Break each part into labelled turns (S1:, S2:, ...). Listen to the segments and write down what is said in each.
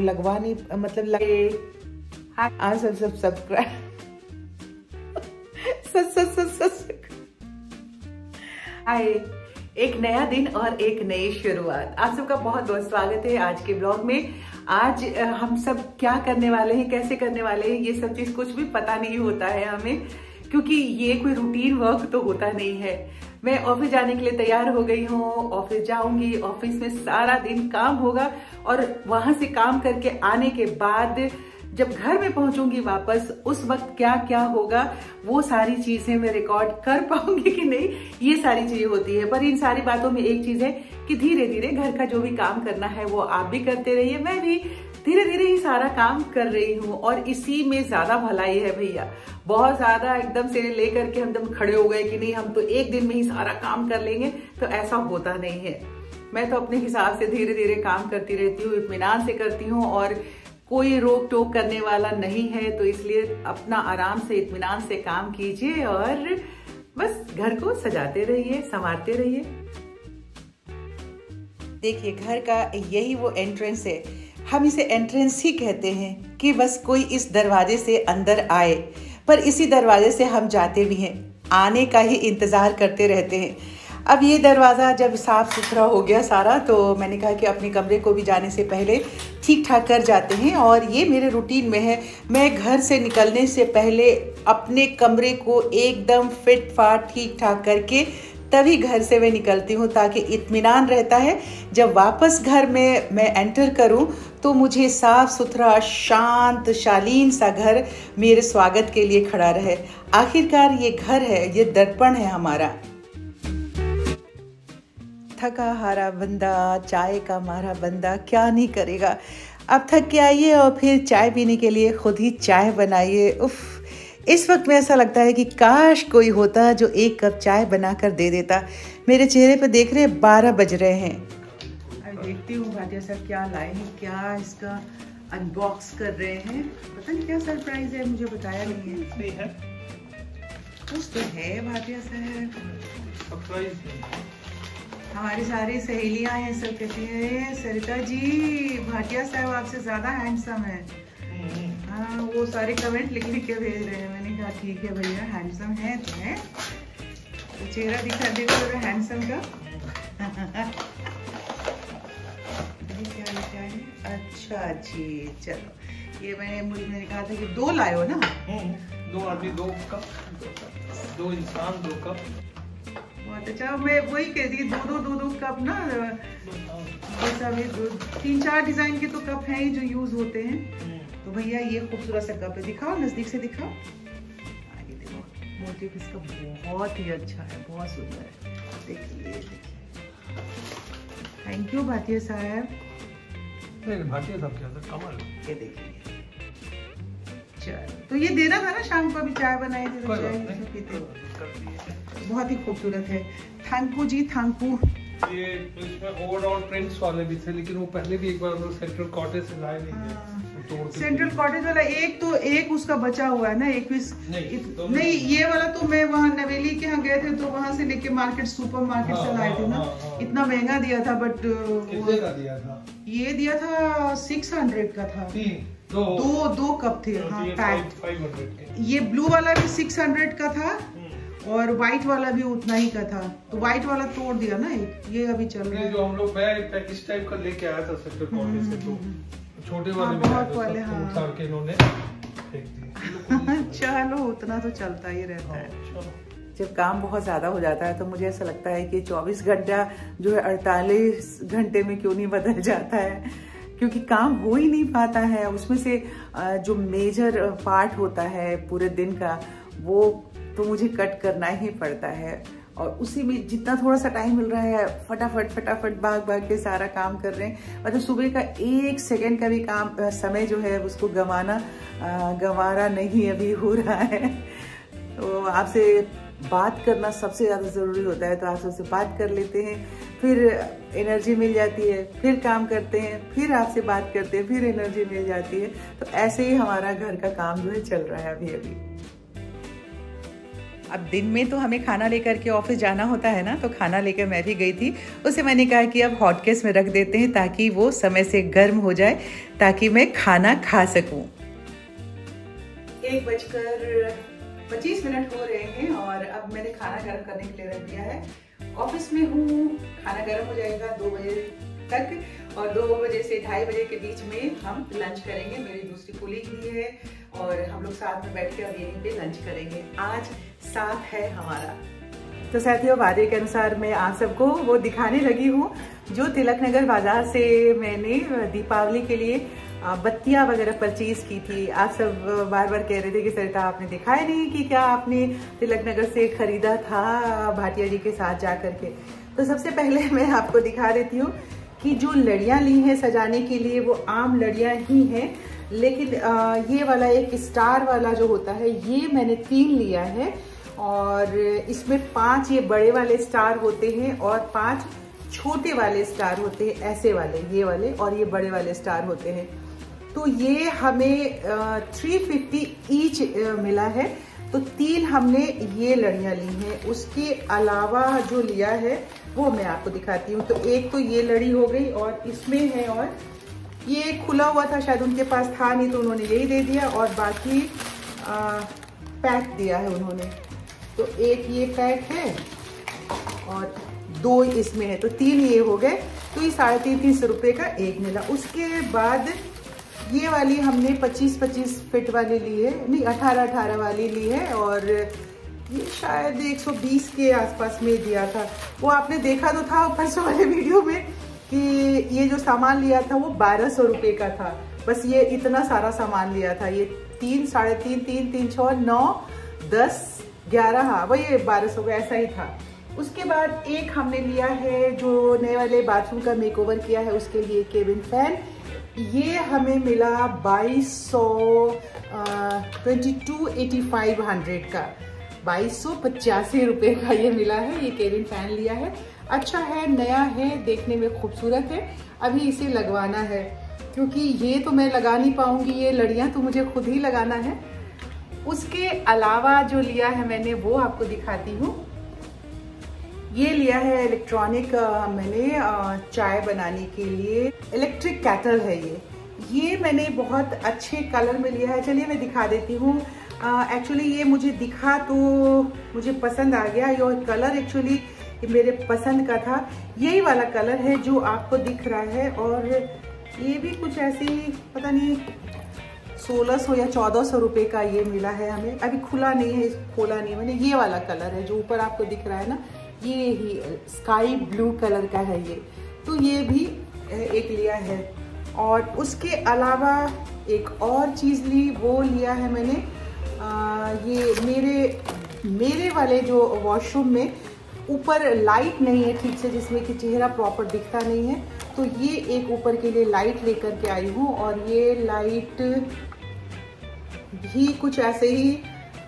S1: वो लगवा नहीं, मतलब लगे हाँ सब सब्सक्राइब हाय, एक नया दिन और एक नई शुरुआत। आप सबका बहुत बहुत स्वागत है आज के ब्लॉग में। आज हम सब क्या करने वाले हैं, कैसे करने वाले हैं, ये सब चीज कुछ भी पता नहीं होता है हमें, क्योंकि ये कोई रूटीन वर्क तो होता नहीं है। मैं ऑफिस जाने के लिए तैयार हो गई हूँ, ऑफिस जाऊंगी, ऑफिस में सारा दिन काम होगा और वहां से काम करके आने के बाद जब घर में पहुंचूंगी वापस, उस वक्त क्या क्या होगा वो सारी चीजें मैं रिकॉर्ड कर पाऊंगी कि नहीं, ये सारी चीजें होती है। पर इन सारी बातों में एक चीज है कि धीरे धीरे घर का जो भी काम करना है वो आप भी करते रहिए, मैं भी धीरे धीरे ही सारा काम कर रही हूँ और इसी में ज्यादा भलाई है भैया। बहुत ज्यादा एकदम से लेकर के एकदम खड़े हो गए कि नहीं हम तो एक दिन में ही सारा काम कर लेंगे, तो ऐसा होता नहीं है। मैं तो अपने हिसाब से धीरे धीरे काम करती रहती हूँ, इत्मीनान से करती हूँ और कोई रोक टोक करने वाला नहीं है, तो इसलिए अपना आराम से इत्मीनान से काम कीजिए और बस घर को सजाते रहिए, संवारते रहिए। देखिए घर का यही वो एंट्रेंस है, हम इसे एंट्रेंस ही कहते हैं कि बस कोई इस दरवाजे से अंदर आए, पर इसी दरवाजे से हम जाते भी हैं, आने का ही इंतजार करते रहते हैं। अब ये दरवाज़ा जब साफ़ सुथरा हो गया सारा, तो मैंने कहा कि अपने कमरे को भी जाने से पहले ठीक ठाक कर जाते हैं और ये मेरे रूटीन में है। मैं घर से निकलने से पहले अपने कमरे को एकदम फिट फाट ठीक ठाक करके तभी घर से मैं निकलती हूँ, ताकि इत्मीनान रहता है जब वापस घर में मैं एंटर करूँ तो मुझे साफ़ सुथरा शांत शालीन सा घर मेरे स्वागत के लिए खड़ा रहे। आखिरकार ये घर है, ये दर्पण है हमारा। थका हारा बंदा चाय का मारा बंदा क्या नहीं करेगा। अब थक के आइए और फिर चाय पीने के लिए खुद ही चाय बनाइए। उफ, इस वक्त में ऐसा लगता है कि काश कोई होता जो एक कप चाय बनाकर दे देता। मेरे चेहरे पे देख रहे 12 बज रहे हैं। अब देखती हूँ भाटिया सर क्या लाए हैं, क्या इसका अनबॉक्स कर रहे हैं। पता नहीं क्या सरप्राइज है, मुझे बताया नहीं है। कुछ तो है भाटिया सर। हमारी सारी सहेलियां हैं, सब कहती है सरिता जी भाटिया साहब आपसे ज्यादा हैंडसम है। हाँ, वो सारे कमेंट लिख लिख के भेज रहे हैं। मैंने कहा ठीक है भैया, हैंडसम है तो है, तो चेहरा दिखा देखो हैंडसम का। क्या लिखा है? अच्छा जी, चलो ये मैंने कहा था कि 2 लाए हो ना।
S2: 2 आदमी 2 कप, 2 इंसान 2 कप।
S1: बहुत अच्छा, मैं वही कह रही 2 कप ना, जैसा 3-4 डिजाइन के तो कप हैं ही जो यूज होते हैं। तो भैया ये खूबसूरत सा कप है, दिखाओ नजदीक से दिखाओ। आगे देखो, मोटिव इसका बहुत ही अच्छा है, बहुत सुंदर है। देखिए थैंक यू भाटिया साहब।
S2: भाटिया साहब क्या था, कमाल।
S1: ये देखिए, चलो तो ये देना था ना, शाम को अभी चाय बनाई थी तो चाय पीते। बहुत ही खूबसूरत है, thank you ji, thank you.
S2: ये इसमें ओवरऑल प्रिंट्स वाले भी थे, लेकिन वो पहले भी एक बार हम लोग सेंट्रल कॉटेज से लाए नहीं थे।
S1: सेंट्रल कॉटेज वाला एक उसका बचा हुआ है ना, 21 नहीं, ये वाला तो मैं वहाँ नवेली के यहाँ गए थे तो वहाँ से लेके मार्केट, सुपर मार्केट से लाए थे ना। इतना महंगा दिया था, बट
S2: कितने का दिया था? ये
S1: दिया था 600 का था। दो कप थे, हाँ पैक। ये ब्लू वाला भी 600 का था और व्हाइट वाला भी उतना ही का था, तो व्हाइट वाला तोड़ दिया ना एक, ये अभी चल रहा है।
S2: जो हम लोग मैं पैकेज टाइप का लेके आया था सेंट्रल कॉटेज से, तो छोटे वाले
S1: बहुत वाले, हाँ
S2: उतार के इन्होंने फेंक दिए।
S1: चलो उतना तो चलता ही रहता है। जब काम बहुत ज्यादा हो जाता है तो मुझे ऐसा लगता है कि 24 घंटा जो है 48 घंटे में क्यों नहीं बदल जाता है, क्योंकि काम हो ही नहीं पाता है। उसमें से जो मेजर पार्ट होता है पूरे दिन का, वो तो मुझे कट करना ही पड़ता है और उसी में जितना थोड़ा सा टाइम मिल रहा है फटाफट भाग के सारा काम कर रहे हैं। मतलब सुबह का 1 सेकंड का भी काम समय जो है उसको गंवारा नहीं अभी हो रहा है। तो आपसे बात करना सबसे ज़्यादा ज़रूरी होता है, तो आप सबसे बात कर लेते हैं, फिर एनर्जी मिल जाती है, फिर काम करते हैं, फिर आपसे बात करते हैं, फिर एनर्जी मिल जाती है। तो ऐसे ही हमारा घर का काम जो है चल रहा है अभी। अब दिन में तो हमें खाना लेकर के ऑफिस जाना होता है ना, तो खाना लेकर मैं भी गई थी। उसे मैंने कहा कि अब हॉट केस में रख देते हैं ताकि वो समय से गर्म हो जाए, ताकि मैं खाना खा सकूं। 1:25 हो रहे हैं और अब मैंने खाना गर्म करने के लिए रख दिया है। ऑफिस में हूँ, खाना गर्म हो जाएगा 2 बजे तक और 2 बजे से 2:30 बजे के बीच में हम लंच करेंगे। मेरी दूसरी कोलीग भी है और हम लोग साथ में बैठ के अब यहीं पे लंच करेंगे। आज साथ है हमारा। तो साथियों, वादे के अनुसार मैं आप सबको वो दिखाने लगी हूँ जो तिलक नगर बाजार से मैंने दीपावली के लिए बत्तियां वगैरह परचेज की थी। आप सब बार बार कह रहे थे कि सरिता आपने दिखाया नहीं कि क्या आपने तिलक नगर से खरीदा था भाटिया जी के साथ जा करके। तो सबसे पहले मैं आपको दिखा देती हूँ कि जो लड़ियाँ ली हैं सजाने के लिए वो आम लड़ियाँ ही हैं, लेकिन ये वाला एक स्टार वाला जो होता है ये मैंने 3 लिया है और इसमें 5 ये बड़े वाले स्टार होते हैं और 5 छोटे वाले स्टार होते हैं, ऐसे वाले, ये वाले और ये बड़े वाले स्टार होते हैं। तो ये हमें 350 ईच मिला है। तो 3 हमने ये लड़ियाँ ली हैं। उसके अलावा जो लिया है वो मैं आपको दिखाती हूँ। तो एक तो ये लड़ी हो गई और इसमें है, और ये खुला हुआ था, शायद उनके पास था नहीं तो उन्होंने यही दे दिया और बाकी पैक दिया है उन्होंने। तो एक ये पैक है और 2 इसमें है, तो 3 ये हो गए। तो ये 350 रुपये का एक मिला। उसके बाद ये वाली हमने 25-25 फीट वाली ली है, नहीं 18-18 वाली ली है और ये शायद 120 के आसपास में दिया था। वो आपने देखा तो था परसों वाले वीडियो में कि ये जो सामान लिया था वो 1200 रुपये का था। बस ये इतना सारा सामान लिया था। ये 3, 3.5, 3, 3, 6, 9, 10, 11, हाँ वही 1200 का ऐसा ही था। उसके बाद एक हमने लिया है जो नए वाले बाथरूम का मेकओवर किया है उसके लिए केबिन फैन। ये हमें मिला 2285 का, 2285 रुपये का ये मिला है। ये केबिन फैन लिया है, अच्छा है, नया है, देखने में खूबसूरत है। अभी इसे लगवाना है क्योंकि ये तो मैं लगा नहीं पाऊंगी, ये लड़ियाँ तो मुझे खुद ही लगाना है। उसके अलावा जो लिया है मैंने वो आपको दिखाती हूँ। ये लिया है इलेक्ट्रॉनिक, मैंने चाय बनाने के लिए इलेक्ट्रिक केटल है ये मैंने बहुत अच्छे कलर में लिया है। चलिए मैं दिखा देती हूँ। एक्चुअली ये मुझे दिखा तो मुझे पसंद आ गया। ये कलर एक्चुअली मेरे पसंद का था, यही वाला कलर है जो आपको दिख रहा है। और ये भी कुछ ऐसी पता नहीं 1600 या 1400 रुपये का ये मिला है हमें। अभी खुला नहीं है, खोला नहीं मैंने। ये वाला कलर है जो ऊपर आपको दिख रहा है ना, ये ही स्काई ब्लू कलर का है ये। तो ये भी एक लिया है। और उसके अलावा एक और चीज़ ली, वो लिया है मैंने ये मेरे वाले जो वॉशरूम में ऊपर लाइट नहीं है ठीक से, जिसमें कि चेहरा प्रॉपर दिखता नहीं है। तो ये एक ऊपर के लिए लाइट लेकर के आई हूँ और ये लाइट भी कुछ ऐसे ही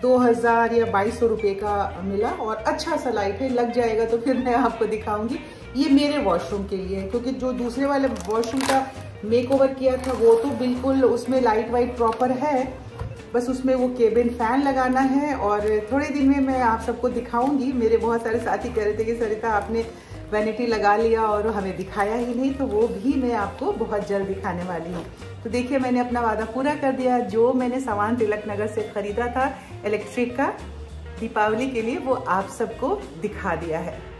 S1: 2000 या 2200 रुपये का मिला और अच्छा सा लाइट है। लग जाएगा तो फिर मैं आपको दिखाऊंगी। ये मेरे वॉशरूम के लिए है क्योंकि जो दूसरे वाले वॉशरूम का मेकओवर किया था वो तो बिल्कुल उसमें लाइट वाइट प्रॉपर है, बस उसमें वो केबिन फैन लगाना है। और थोड़े दिन में मैं आप सबको दिखाऊंगी। मेरे बहुत सारे साथी कह रहे थे कि सरिता आपने वैनिटी लगा लिया और हमें दिखाया ही नहीं, तो वो भी मैं आपको बहुत जल्द दिखाने वाली हूँ। तो देखिए मैंने अपना वादा पूरा कर दिया। जो मैंने सामान तिलक नगर से खरीदा था इलेक्ट्रिक का दीपावली के लिए, वो आप सबको दिखा दिया है।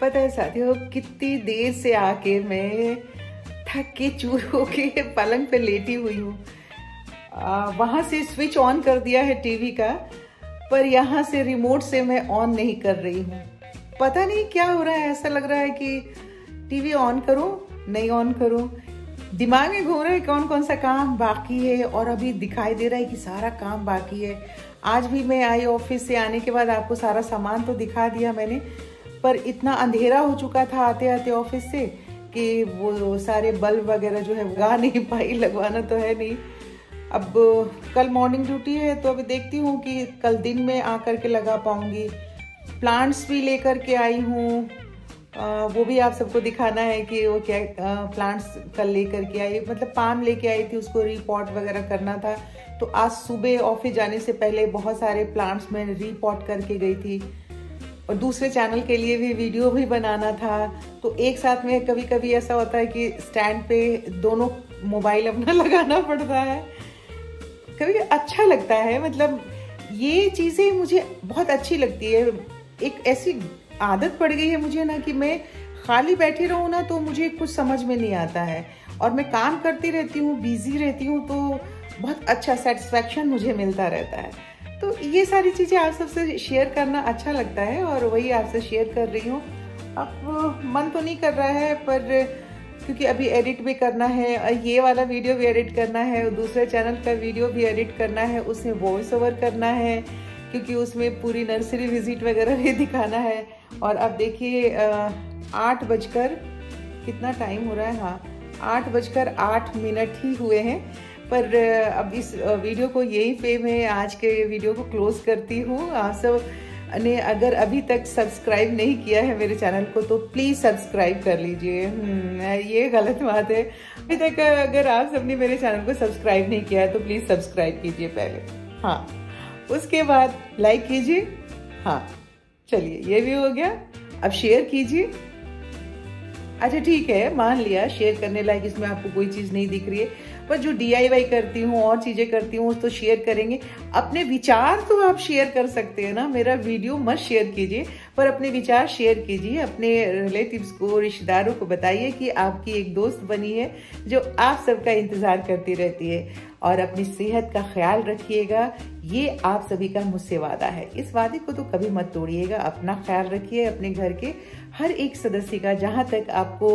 S1: पता है साथियों, कितनी देर से आके मैं थक के चूर होके पलंग पे लेटी हुई हूँ। वहां से स्विच ऑन कर दिया है टीवी का, पर यहाँ से रिमोट से मैं ऑन नहीं कर रही हूँ। पता नहीं क्या हो रहा है, ऐसा लग रहा है कि टीवी ऑन करूँ नहीं ऑन करूँ। दिमाग में घूम रहा है कौन कौन सा काम बाकी है, और अभी दिखाई दे रहा है कि सारा काम बाकी है। आज भी मैं आई ऑफिस से आने के बाद, आपको सारा सामान तो दिखा दिया मैंने, पर इतना अंधेरा हो चुका था आते आते ऑफिस से कि वो सारे बल्ब वगैरह जो है लगा नहीं पाई, लगवाना तो है नहीं। अब कल मॉर्निंग ड्यूटी है तो अभी देखती हूँ कि कल दिन में आकर के लगा पाऊंगी। प्लांट्स भी लेकर के आई हूँ, वो भी आप सबको दिखाना है कि वो क्या प्लांट्स कल लेकर के आई। मतलब पाम लेके आई थी, उसको रीपॉट वगैरह करना था, तो आज सुबह ऑफिस जाने से पहले बहुत सारे प्लांट्स में रीपॉट करके गई थी और दूसरे चैनल के लिए भी वीडियो भी बनाना था। तो एक साथ में कभी कभी ऐसा होता है कि स्टैंड पे दोनों मोबाइल अपना लगाना पड़ता है। कभी अच्छा लगता है, मतलब ये चीज़ें मुझे बहुत अच्छी लगती है। एक ऐसी आदत पड़ गई है मुझे ना कि मैं खाली बैठी रहूँ ना तो मुझे कुछ समझ में नहीं आता है, और मैं काम करती रहती हूँ, बिजी रहती हूँ, तो बहुत अच्छा सेटिस्फैक्शन मुझे मिलता रहता है। तो ये सारी चीज़ें आप सबसे शेयर करना अच्छा लगता है और वही आपसे शेयर कर रही हूँ। अब मन तो नहीं कर रहा है, पर क्योंकि अभी एडिट भी करना है, ये वाला वीडियो भी एडिट करना है, दूसरे चैनल का वीडियो भी एडिट करना है, उसमें वॉइस ओवर करना है क्योंकि उसमें पूरी नर्सरी विजिट वगैरह भी दिखाना है। और अब देखिए 8 बजकर कितना टाइम हो रहा है, हाँ 8:08 ही हुए हैं। पर अब इस वीडियो को यहीं पे मैं आज के वीडियो को क्लोज करती हूँ। आप सब ने अगर अभी तक सब्सक्राइब नहीं किया है मेरे चैनल को तो प्लीज़ सब्सक्राइब कर लीजिए। ये गलत बात है, अभी तक अगर आप सबने मेरे चैनल को सब्सक्राइब नहीं किया है तो प्लीज़ सब्सक्राइब कीजिए पहले, हाँ उसके बाद लाइक कीजिए। हाँ चलिए ये भी हो गया, अब शेयर कीजिए। अच्छा ठीक है, मान लिया शेयर करने लायक इसमें आपको कोई चीज़ नहीं दिख रही है, पर जो DIY करती हूँ और चीज़ें करती हूँ तो शेयर करेंगे। अपने विचार तो आप शेयर कर सकते हैं ना, मेरा वीडियो मत शेयर कीजिए पर अपने विचार शेयर कीजिए। अपने रिलेटिव्स को, रिश्तेदारों को बताइए कि आपकी एक दोस्त बनी है जो आप सबका इंतज़ार करती रहती है। और अपनी सेहत का ख्याल रखिएगा, ये आप सभी का मुझसे वादा है। इस वादे को तो कभी मत तोड़िएगा। अपना ख्याल रखिए, अपने घर के हर एक सदस्य का, जहाँ तक आपको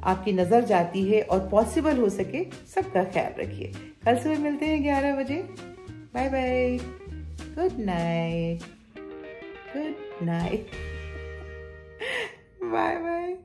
S1: आपकी नज़र जाती है और पॉसिबल हो सके सबका ख्याल रखिए। कल सुबह मिलते हैं 11 बजे। Bye bye, good night, good night, bye bye.